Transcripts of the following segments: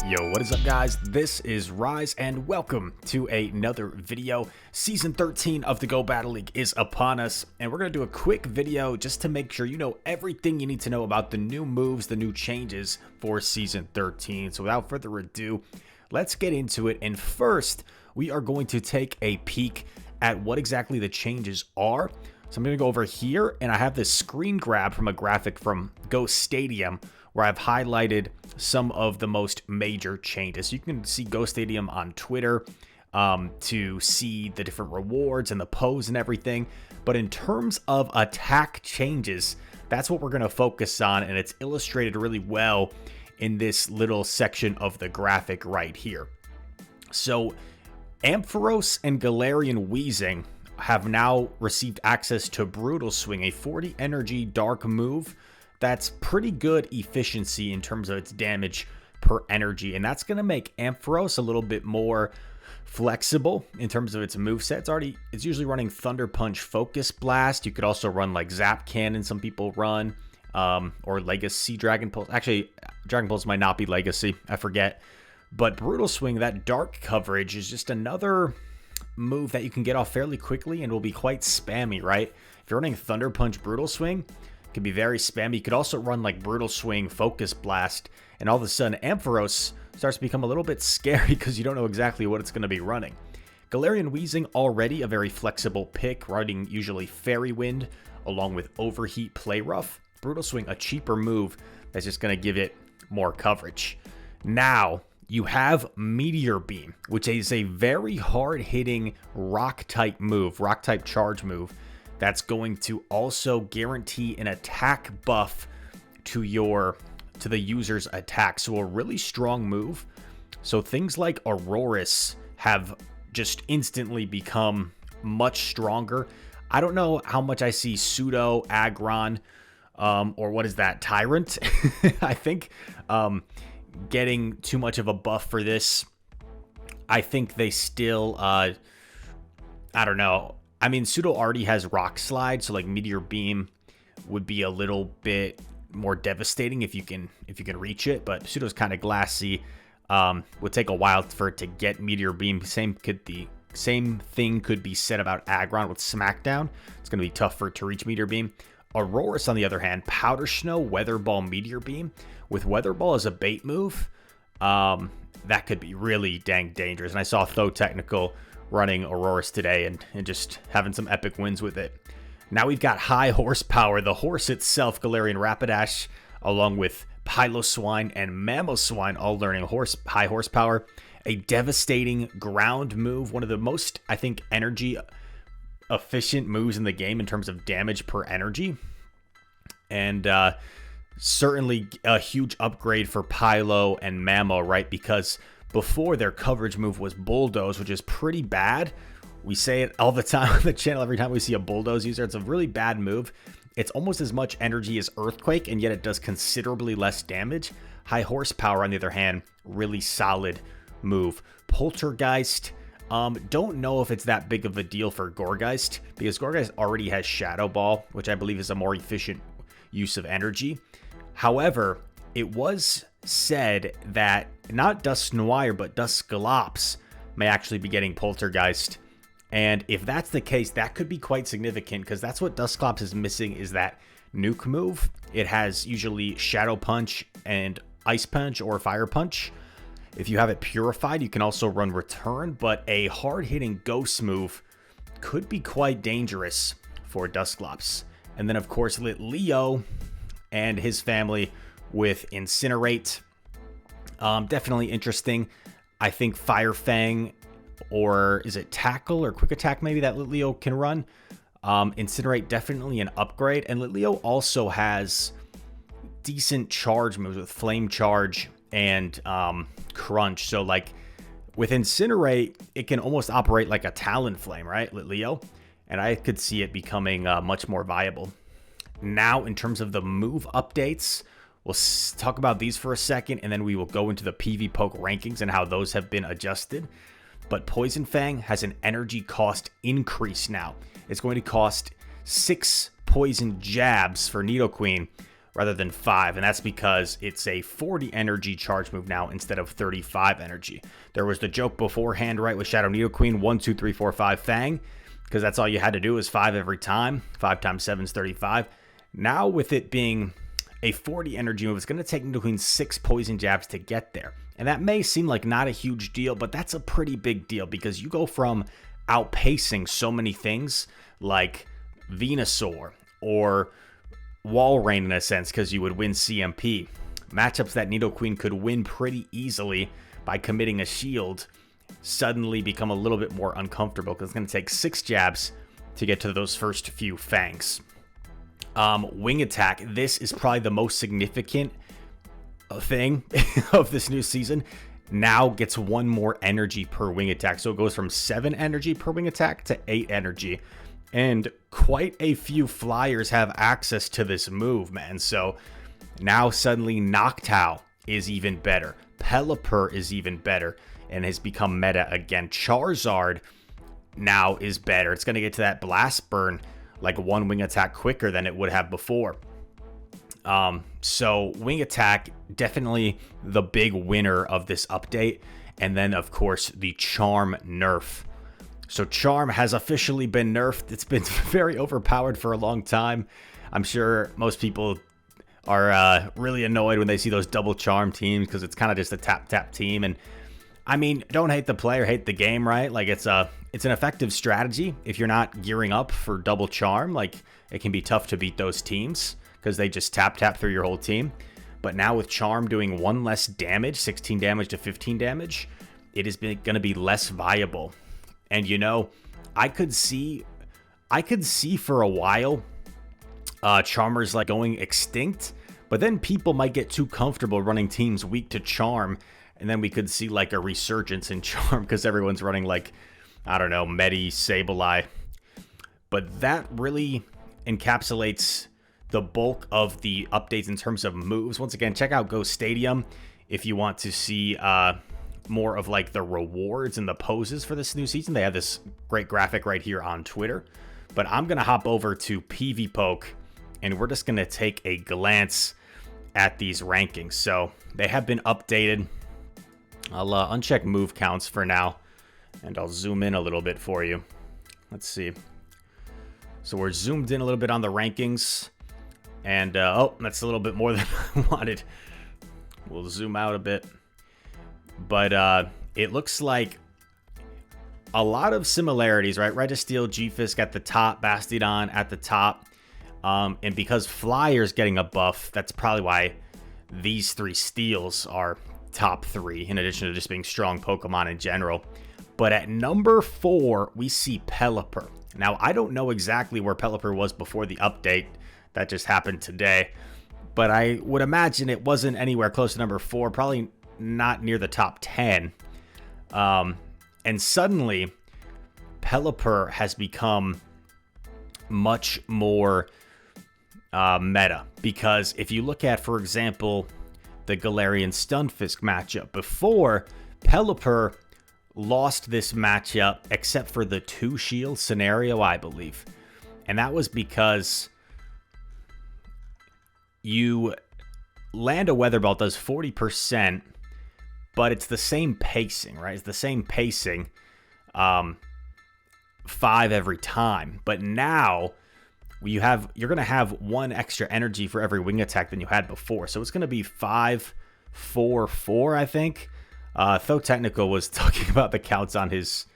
Yo, what is up guys? This is Rise and welcome to another video. Season 13 of the Go Battle League is upon us and we're going to do a quick video just to make sure you know everything you need to know about the new moves, the new changes for Season 13. So without further ado, let's get into it. And first, we are going to take a peek at what exactly the changes are. So I'm going to go over here and I have this screen grab from a graphic from Go Stadium where I've highlighted some of the most major changes. You can see Go Stadium on Twitter to see the different rewards and the pose and everything. But in terms of attack changes, that's what we're going to focus on, and it's illustrated really well in this little section of the graphic right here. So Ampharos and Galarian Weezing have now received access to Brutal Swing, a 40 energy dark move. That's pretty good efficiency in terms of its damage per energy, and that's going to make Ampharos a little bit more flexible in terms of its moveset. It's usually running Thunder Punch, Focus Blast. You could also run like Zap Cannon, some people run, or Legacy Dragon Pulse. Actually, Dragon Pulse might not be Legacy, I forget. But Brutal Swing, that dark coverage, is just another move that you can get off fairly quickly and will be quite spammy, right? If you're running Thunder Punch, Brutal Swing, can be very spammy. You could also run like Brutal Swing, Focus Blast, and all of a sudden Ampharos starts to become a little bit scary because you don't know exactly what it's going to be running. Galarian Weezing, already a very flexible pick, running usually Fairy Wind along with Overheat, Play Rough. Brutal Swing, a cheaper move that's just going to give it more coverage. Now you have Meteor Beam, which is a very hard-hitting rock-type move, rock-type charge move, that's going to also guarantee an attack buff to the user's attack. So a really strong move. So things like Aurorus have just instantly become much stronger. I don't know how much I see Pseudo, Aggron, or what is that, Tyrant? I think getting too much of a buff for this. I think they still, I don't know. I mean, Pseudo already has Rock Slide, so like Meteor Beam would be a little bit more devastating if you can reach it. But Pseudo's kind of glassy. Would take a while for it to get Meteor Beam. Same thing could be said about Aggron with Smackdown. It's going to be tough for it to reach Meteor Beam. Aurorus, on the other hand, Powder Snow, Weather Ball, Meteor Beam. With Weather Ball as a bait move, that could be really dang dangerous. And I saw Tho Technical running Aurorus today and just having some epic wins with it. Now we've got high horsepower. The horse itself, Galarian Rapidash, along with Piloswine and Mamoswine, all learning high horsepower. A devastating ground move. One of the most, I think, energy efficient moves in the game in terms of damage per energy. And certainly a huge upgrade for Pilo and Mamo, right? Because before, their coverage move was Bulldoze, which is pretty bad. We say it all the time on the channel. Every time we see a Bulldoze user, it's a really bad move. It's almost as much energy as Earthquake, and yet it does considerably less damage. High horsepower, on the other hand, really solid move. Poltergeist, don't know if it's that big of a deal for Gourgeist, because Gourgeist already has Shadow Ball, which I believe is a more efficient use of energy. However, it was said that not Dusknoir but Dusclops may actually be getting Poltergeist, and if that's the case, that could be quite significant, because that's what Dusclops is missing, is that nuke move. It has usually Shadow Punch and Ice Punch or Fire Punch. If you have it purified, you can also run Return, but a hard-hitting Ghost move could be quite dangerous for Dusclops. And then of course Leo and his family with Incinerate. Definitely interesting. I think Fire Fang, or is it Tackle or Quick Attack maybe that Litleo can run. Incinerate, definitely an upgrade. And Litleo also has decent charge moves with Flame Charge and Crunch. So like with Incinerate, it can almost operate like a Talonflame, right, Litleo? And I could see it becoming much more viable. Now, in terms of the move updates, we'll talk about these for a second, and then we will go into the PvPoke rankings and how those have been adjusted. But Poison Fang has an energy cost increase now. It's going to cost 6 poison jabs for Nidoqueen, rather than 5, and that's because it's a 40 energy charge move now instead of 35 energy. There was the joke beforehand, right, with Shadow Nidoqueen, 1, 2, 3, 4, 5 Fang, because that's all you had to do is 5 every time. 5 times 7 is 35. Now with it being a 40 energy move, it's going to take Nidoqueen 6 poison jabs to get there. And that may seem like not a huge deal, but that's a pretty big deal because you go from outpacing so many things like Venusaur or Walrein in a sense because you would win CMP. Matchups that Nidoqueen could win pretty easily by committing a shield suddenly become a little bit more uncomfortable because it's going to take 6 jabs to get to those first few Fangs. Wing attack. This is probably the most significant thing of this new season. Now gets 1 more energy per wing attack. So it goes from 7 energy per wing attack to 8 energy. And quite a few flyers have access to this move, man. So now suddenly Noctowl is even better. Pelipper is even better and has become meta again. Charizard now is better. It's going to get to that Blast Burn like 1 wing attack quicker than it would have before. So wing attack, definitely the big winner of this update. And then, of course, the Charm nerf. So Charm has officially been nerfed. It's been very overpowered for a long time. I'm sure most people are really annoyed when they see those double Charm teams because it's kind of just a tap-tap team. And I mean, don't hate the player, hate the game, right? Like it's an effective strategy if you're not gearing up for double Charm. Like it can be tough to beat those teams because they just tap through your whole team. But now with Charm doing 1 less damage, 16 damage to 15 damage, it is going to be less viable. And you know, I could see for a while Charmers like going extinct, but then people might get too comfortable running teams weak to Charm, and then we could see like a resurgence in Charm because everyone's running like, I don't know, Medi, Sableye. But that really encapsulates the bulk of the updates in terms of moves. Once again, check out Ghost Stadium if you want to see more of like the rewards and the poses for this new season. They have this great graphic right here on Twitter. But I'm going to hop over to PvPoke, and we're just going to take a glance at these rankings. So they have been updated. I'll uncheck move counts for now, and I'll zoom in a little bit for you. Let's see. So we're zoomed in a little bit on the rankings. And, oh, that's a little bit more than I wanted. We'll zoom out a bit. But it looks like a lot of similarities, right? Registeel, G-Fisk at the top, Bastiodon at the top. And because Flyer's getting a buff, that's probably why these 3 steals are top 3, in addition to just being strong Pokemon in general. But at number 4, we see Pelipper. Now, I don't know exactly where Pelipper was before the update. That just happened today. But I would imagine it wasn't anywhere close to number 4, probably not near the top 10. And suddenly, Pelipper has become much more meta. Because if you look at, for example, the Galarian Stunfisk matchup, before, Pelipper lost this matchup except for the 2-shield scenario, I believe. And that was because you land a Weather Ball, does 40%, but it's the same pacing, right? It's the same pacing, 5 every time. But now you're going to have 1 extra energy for every wing attack than you had before. So it's going to be 5, 4, 4, I think. Though Technical was talking about the counts on his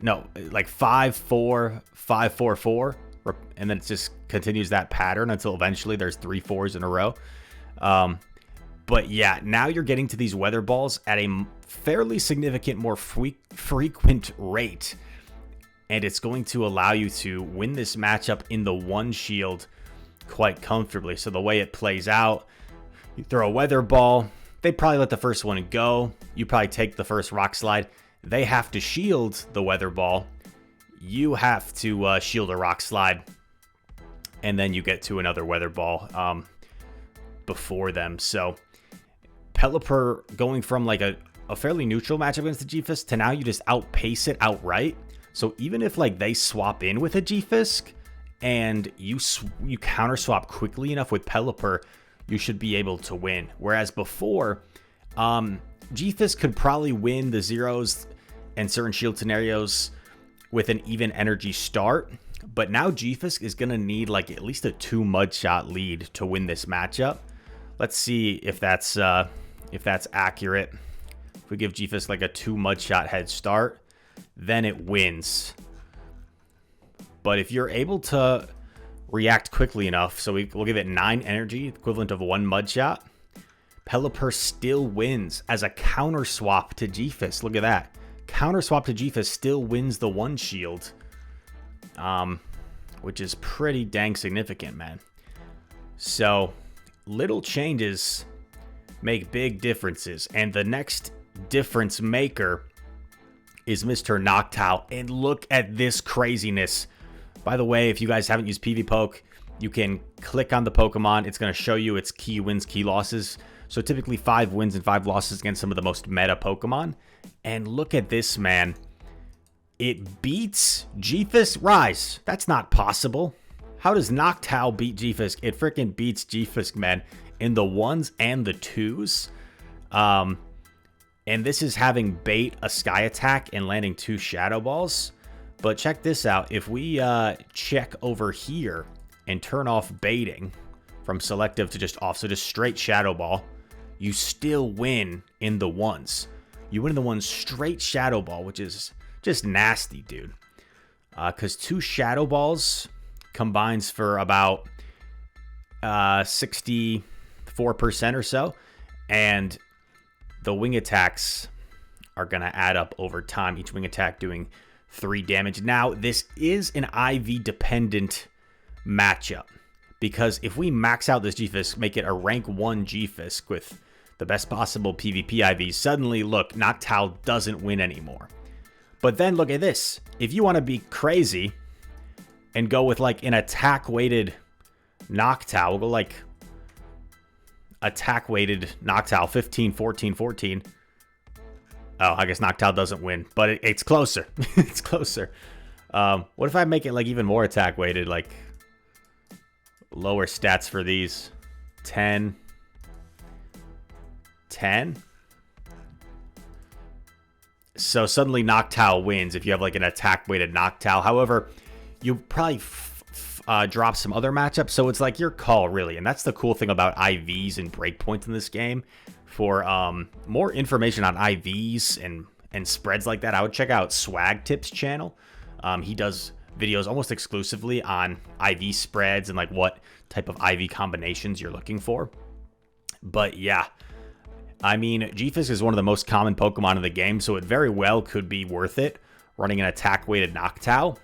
no, like 5, 4, 5, 4, 4. And then it just continues that pattern until eventually there's 3 4s in a row. But yeah, now you're getting to these Weather Balls at a fairly significant, more frequent rate. And it's going to allow you to win this matchup in the 1-shield quite comfortably. So the way it plays out, you throw a Weather Ball. They probably let the first one go. You probably take the first Rock Slide. They have to shield the Weather Ball. You have to shield a Rock Slide, and then you get to another Weather Ball before them. So Pelipper going from like a fairly neutral matchup against the G-Fisk to now you just outpace it outright. So even if like they swap in with a G-Fisk and you counter swap quickly enough with Pelipper, you should be able to win. Whereas before, G-Fisk could probably win the zeros and certain shield scenarios with an even energy start, but now G-Fisk is going to need like at least a 2 mud shot lead to win this matchup. Let's see if that's accurate. If we give G-Fisk like a 2 mud shot head start, then it wins. But if you're able to react quickly enough, so we'll give it 9 energy, equivalent of 1 mud shot, Pelipper still wins as a counter swap to G-Fisk. Look at that. Counter swap to G-Fisk still wins the 1 shield, which is pretty dang significant, man. So little changes make big differences, and the next difference maker is Mr. Noctowl. And look at this craziness. By the way, if you guys haven't used PvPoke, you can click on the Pokemon. It's going to show you its key wins, key losses. So typically 5 wins and 5 losses against some of the most meta Pokemon. And look at this, man. It beats G-Fisk. Rise. That's not possible. How does Noctowl beat G-Fisk? It freaking beats G-Fisk, man, in the 1s and the 2s. And this is having bait a Sky Attack and landing 2 Shadow Balls. But check this out. If we check over here and turn off baiting from selective to just off, so just straight Shadow Ball, you still win in the 1s. You win in the 1s straight Shadow Ball, which is just nasty, dude. Because 2 Shadow Balls combines for about 64% or so. And the wing attacks are going to add up over time. Each wing attack doing 3 damage. Now, this is an IV dependent matchup, because if we max out this G-Fisk, make it a rank 1 G-Fisk with the best possible PvP IV, suddenly, look, Noctowl doesn't win anymore. But then look at this. If you want to be crazy and go with like an attack-weighted Noctowl, we'll go like attack-weighted Noctowl, 15, 14, 14. Oh, I guess Noctowl doesn't win, but it's closer. It's closer. What if I make it like even more attack-weighted, like lower stats for these? 10. 10? So suddenly Noctowl wins if you have like an attack-weighted Noctowl. However, you probably drop some other matchups, so it's like your call, really. And that's the cool thing about IVs and breakpoints in this game. For more information on IVs and spreads like that, I would check out Swag Tips channel. He does videos almost exclusively on IV spreads and like what type of IV combinations you're looking for. But yeah, I mean, G-Fisk is one of the most common Pokemon in the game, so it very well could be worth it running an attack-weighted Noctowl.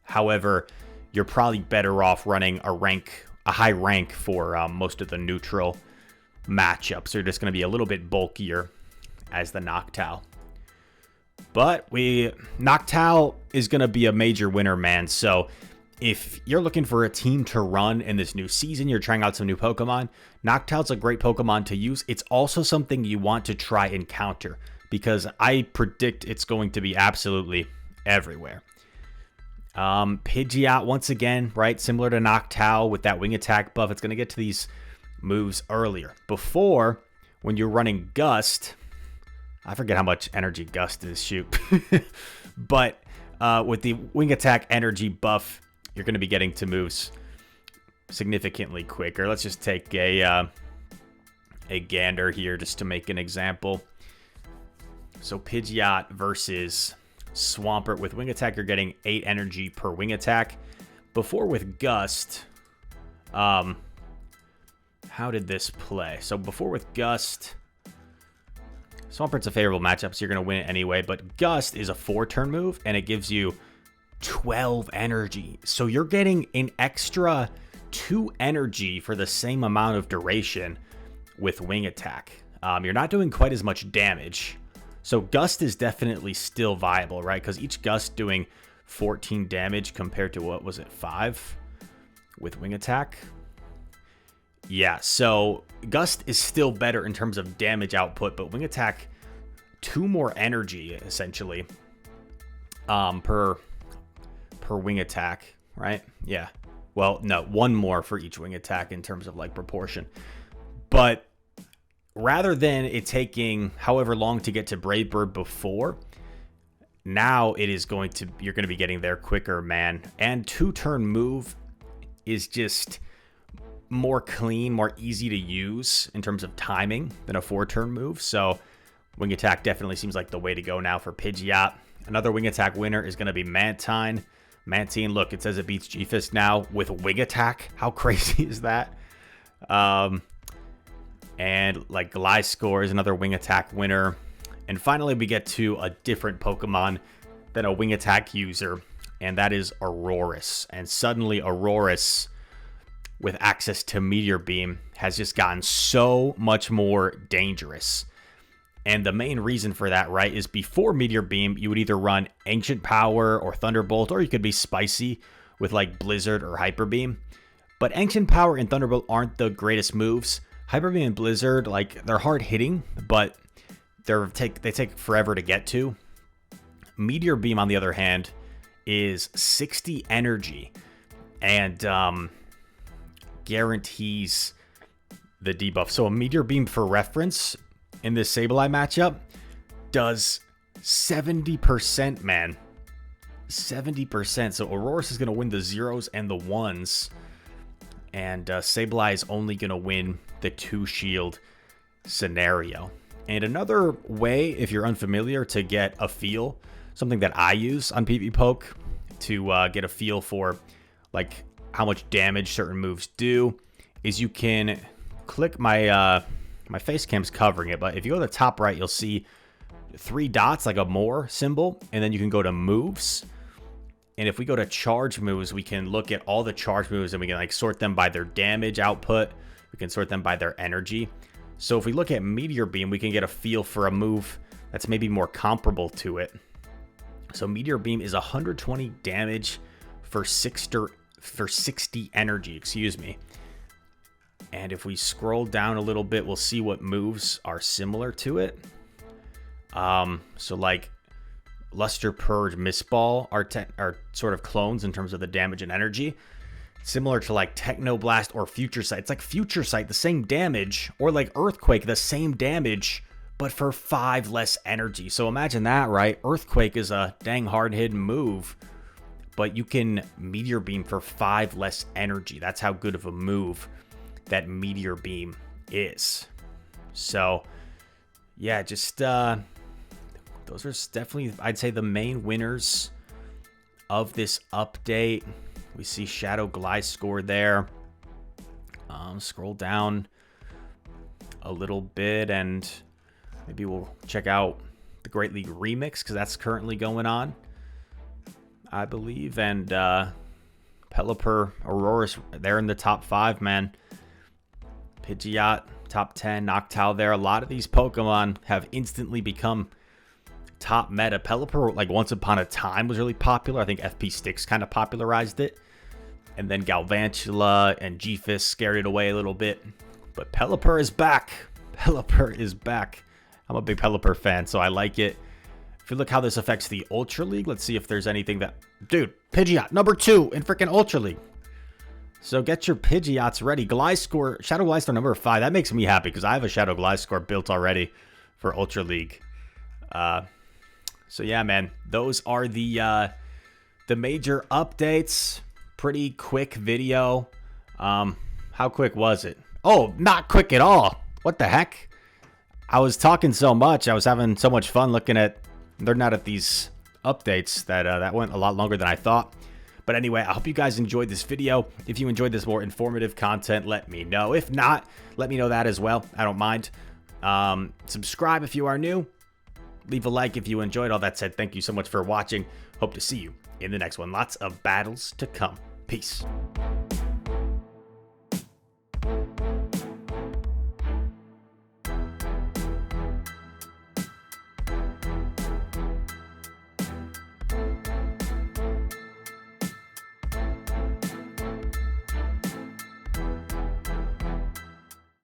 However, you're probably better off running a high rank for most of the neutral matchups. They're just going to be a little bit bulkier as the Noctowl. But Noctowl is going to be a major winner, man. So if you're looking for a team to run in this new season, you're trying out some new Pokemon, Noctowl's a great Pokemon to use. It's also something you want to try and counter, because I predict it's going to be absolutely everywhere. Pidgeot, once again, right? Similar to Noctowl with that wing attack buff, it's going to get to these moves earlier. Before, when you're running Gust, I forget how much energy Gust is, shoot. But with the wing attack energy buff, you're going to be getting to moves significantly quicker. Let's just take a gander here just to make an example. So Pidgeot versus Swampert. With wing attack, you're getting 8 energy per wing attack. Before with Gust, how did this play? So before with Gust, Swampert's a favorable matchup, so you're going to win it anyway. But Gust is a 4-turn move, and it gives you 12 energy. So you're getting an extra 2 energy for the same amount of duration with wing attack. You're not doing quite as much damage. So Gust is definitely still viable, right? Because each Gust doing 14 damage compared to, what was it, 5 with wing attack? Yeah, so Gust is still better in terms of damage output, but wing attack, 2 more energy, essentially, per wing attack, right? Yeah, Well, no, one more for each wing attack in terms of like proportion. But rather than it taking however long to get to Brave Bird before, now it is going to, you're going to be getting there quicker, man. And 2-turn move is just more clean, more easy to use in terms of timing than a 4-turn move. So wing attack definitely seems like the way to go now for Pidgeot. Another wing attack winner is going to be Mantine. Mantine, look, it says it beats G-Fist now with wing attack. How crazy is that? And like Gliscor is another wing attack winner. And finally, we get to a different Pokemon than a wing attack user, and that is Aurorus. And suddenly, Aurorus, with access to Meteor Beam, has just gotten so much more dangerous. And the main reason for that, right, is before Meteor Beam, you would either run Ancient Power or Thunderbolt, or you could be spicy with like Blizzard or Hyper Beam. But Ancient Power and Thunderbolt aren't the greatest moves. Hyper Beam and Blizzard, like, they're hard hitting, but they take forever to get to. Meteor Beam, on the other hand, is 60 energy and guarantees the debuff. So a Meteor Beam, for reference, in this Sableye matchup does 70%, man. 70%. So Aurorus is going to win the 0s and the 1s. And Sableye is only going to win the 2-shield scenario. And another way, if you're unfamiliar, to get a feel, something that I use on PvPoke to get a feel for like how much damage certain moves do, is you can click my face cam's covering it, but if you go to the top right, you'll see 3 dots, like a more symbol, and then you can go to moves. And if we go to charge moves, we can look at all the charge moves and we can like sort them by their damage output. We can sort them by their energy. So if we look at Meteor Beam, we can get a feel for a move that's maybe more comparable to it. So Meteor Beam is 120 damage for 60 energy, excuse me. And if we scroll down a little bit, we'll see what moves are similar to it. So like Luster Purge, Mist Ball are sort of clones in terms of the damage and energy. Similar to like Technoblast or Future Sight. It's like Future Sight, the same damage, or like Earthquake, the same damage, but for 5 less energy. So imagine that, right? Earthquake is a dang hard-hitting move, but you can Meteor Beam for 5 less energy. That's how good of a move that Meteor Beam is. So yeah, just those are definitely, I'd say, the main winners of this update. We see Shadow Gliscor there. Scroll down a little bit and maybe we'll check out the Great League Remix, because that's currently going on, I believe. And Pelipper, Aurorus, they're in the top 5, man. Pidgeot, top 10, Noctowl there. A lot of these Pokemon have instantly become top meta. Pelipper, like once upon a time, was really popular. I think FP Sticks kind of popularized it. And then Galvantula and G-Fist scared it away a little bit. But Pelipper is back. Pelipper is back. I'm a big Pelipper fan, so I like it. If you look how this affects the Ultra League, let's see if there's anything that... Dude, Pidgeot, number 2 in freaking Ultra League. So get your Pidgeots ready. Gliscor, Shadow Gliscor number 5. That makes me happy because I have a Shadow Gliscor built already for Ultra League. So yeah, man, those are the major updates. Pretty quick video. How quick was it? Oh, not quick at all. What the heck? I was talking so much. I was having so much fun looking at, learning out at these updates that that went a lot longer than I thought. But anyway, I hope you guys enjoyed this video. If you enjoyed this more informative content, let me know. If not, let me know that as well. I don't mind. Subscribe if you are new. Leave a like if you enjoyed. All that said, thank you so much for watching. Hope to see you in the next one. Lots of battles to come. Peace.